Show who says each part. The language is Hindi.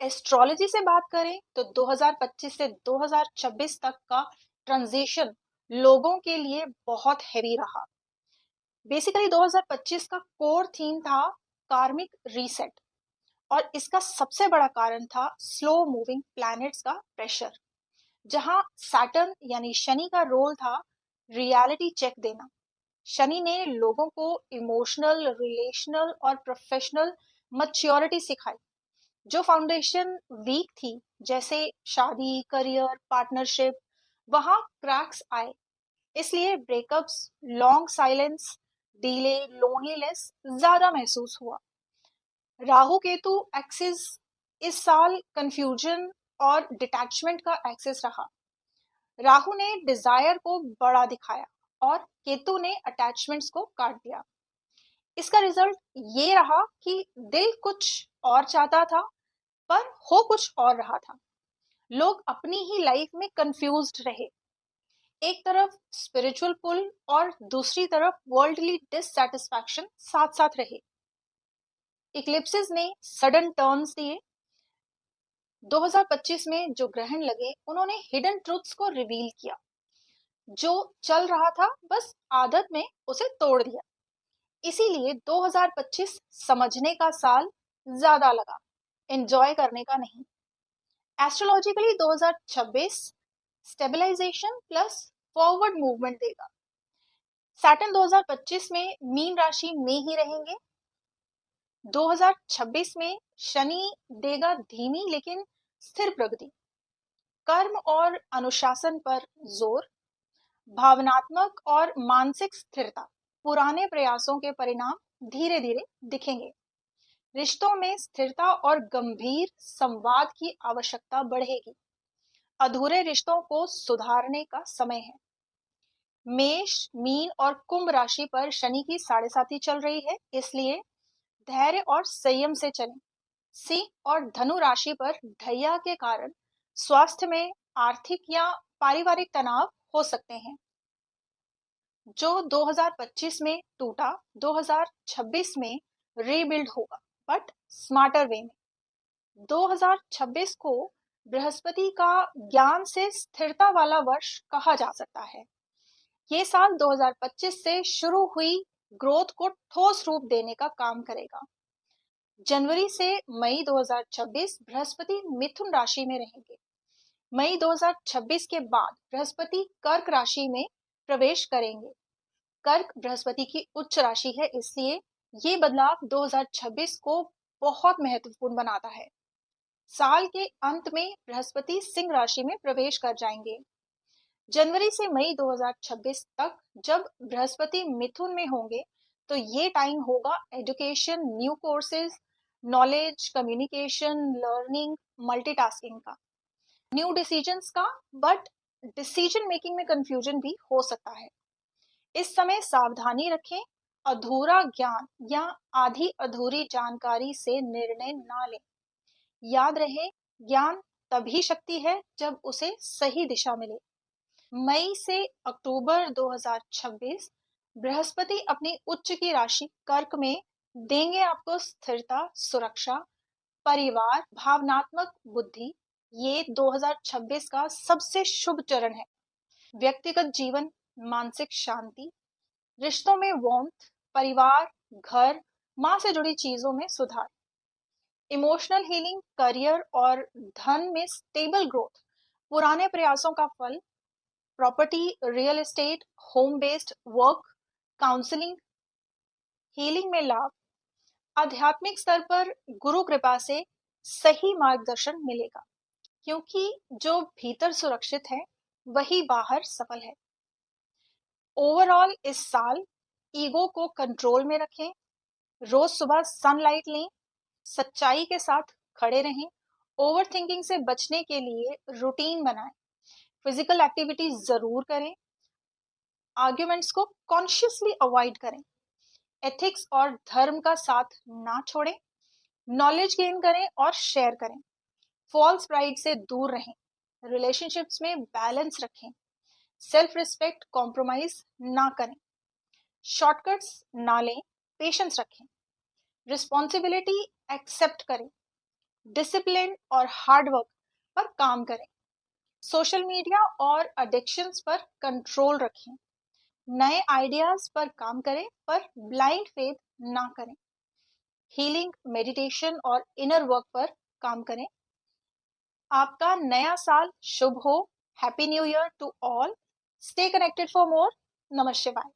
Speaker 1: एस्ट्रोलॉजी से बात करें तो 2025 से 2026 तक का ट्रांजिशन लोगों के लिए बहुत हैवी रहा। बेसिकली 2025 का कोर थीम था कार्मिक रीसेट, और इसका सबसे बड़ा कारण था स्लो मूविंग प्लैनेट्स का प्रेशर, जहां सैटर्न यानी शनि का रोल था रियलिटी चेक देना। शनि ने लोगों को इमोशनल, रिलेशनल और प्रोफेशनल मैच्योरिटी सिखाई। जो फाउंडेशन वीक थी, जैसे शादी, करियर, पार्टनरशिप, वहां क्रैक्स आए। इसलिए breakups, long silence, delay, loneliness ज्यादा महसूस हुआ। राहु केतु एक्सिस इस साल कंफ्यूजन और डिटैचमेंट का एक्सिस रहा। राहु ने डिजायर को बड़ा दिखाया और केतु ने अटैचमेंट्स को काट दिया। इसका रिजल्ट ये रहा कि दिल कुछ और चाहता था, पर हो कुछ और रहा था। लोग अपनी ही लाइफ में कंफ्यूज्ड रहे। एक तरफ स्पिरिचुअल पुल और दूसरी तरफ वर्ल्डली डिससैटिस्फैक्शन साथ साथ रहे। इक्लिप्सेस ने सडन टर्न्स दिए। 2025 में जो ग्रहण लगे, उन्होंने हिडन ट्रुथ्स को रिवील किया। जो चल रहा था बस आदत में उसे तोड़ दिया। इसीलिए 2025 समझने का साल ज्यादा लगा, एंजॉय करने का नहीं। Astrologically 2026 stabilisation plus forward movement देगा। सैटर्न 2025 में मीन राशि में ही रहेंगे। 2026 में शनि देगा धीमी लेकिन स्थिर प्रगति। कर्म और अनुशासन पर जोर, भावनात्मक और मानसिक स्थिरता, पुराने प्रयासों के परिणाम धीरे धीरे दिखेंगे। रिश्तों में स्थिरता और गंभीर संवाद की आवश्यकता बढ़ेगी। अधूरे रिश्तों को सुधारने का समय है। मेष, मीन और कुंभ राशि पर शनि की साढ़े साती चल रही है, इसलिए धैर्य और संयम से चलें। सिंह और धनु राशि पर ढैया के कारण स्वास्थ्य में आर्थिक या पारिवारिक तनाव हो सकते हैं। जो 2025 में टूटा, 2026 में रीबिल्ड होगा, बट स्मार्टर वे में। 2026 को बृहस्पति का ज्ञान से स्थिरता वाला वर्ष कहा जा सकता है। ये साल 2025 से शुरू हुई ग्रोथ को ठोस रूप देने का काम करेगा। जनवरी से मई 2026 बृहस्पति मिथुन राशि में रहेंगे। मई 2026 के बाद बृहस्पति कर्क राशि में प्रवेश करेंगे। कर्क बृहस्पति की उच्च राशि है, इसलिए ये बदलाव 2026 को बहुत महत्वपूर्ण बनाता है। साल के अंत में बृहस्पति सिंह राशि में प्रवेश कर जाएंगे। जनवरी से मई 2026 तक जब बृहस्पति मिथुन में होंगे, तो ये टाइम होगा education, new courses, knowledge, communication, learning, multitasking का, न्यू डिसीजंस का, बट डिसीजन मेकिंग में कंफ्यूजन भी हो सकता है। इस समय सावधानी रखें, अधूरा ज्ञान या आधी अधूरी जानकारी से निर्णय ना लें। याद रहे, ज्ञान तभी शक्ति है जब उसे सही दिशा मिले। मई से अक्टूबर 2026 बृहस्पति अपनी उच्च की राशि कर्क में देंगे आपको स्थिरता, सुरक्षा, परिवार, भावनात्मक बुद्धि। ये 2026 का सबसे शुभ चरण है। व्यक्तिगत जीवन, मानसिक शांति, रिश्तों में वार्मथ, परिवार, घर, माँ से जुड़ी चीजों में सुधार, इमोशनल हीलिंग, करियर और धन में स्टेबल ग्रोथ, पुराने प्रयासों का फल, property, real estate, home based work, counselling, healing में लाभ, आध्यात्मिक स्तर पर गुरु कृपा से सही मार्गदर्शन मिलेगा, क्योंकि जो भीतर सुरक्षित है वही बाहर सफल है। ओवरऑल इस साल ईगो को कंट्रोल में रखें, रोज सुबह सनलाइट लें, सच्चाई के साथ खड़े रहें, ओवर थिंकिंग से बचने के लिए रूटीन बनाएं, फिजिकल एक्टिविटी जरूर करें, आर्ग्यूमेंट्स को कॉन्शियसली अवॉइड करें, एथिक्स और धर्म का साथ ना छोड़ें, नॉलेज गेन करें और शेयर करें, फॉल्स प्राइड से दूर रहें, रिलेशनशिप्स में बैलेंस रखें, सेल्फ रिस्पेक्ट कॉम्प्रोमाइज ना करें, शॉर्टकट्स ना लें, पेशेंस रखें, रिस्पॉन्सिबिलिटी एक्सेप्ट करें, डिसिप्लिन और हार्ड वर्क पर काम करें। सोशल मीडिया और एडिक्शंस पर कंट्रोल रखें। नए आइडियाज पर काम करें पर ब्लाइंड फेथ ना करें। हीलिंग, मेडिटेशन और इनर वर्क पर काम करें। आपका नया साल शुभ हो। Happy new year to all. Stay connected for more. नमः शिवाय।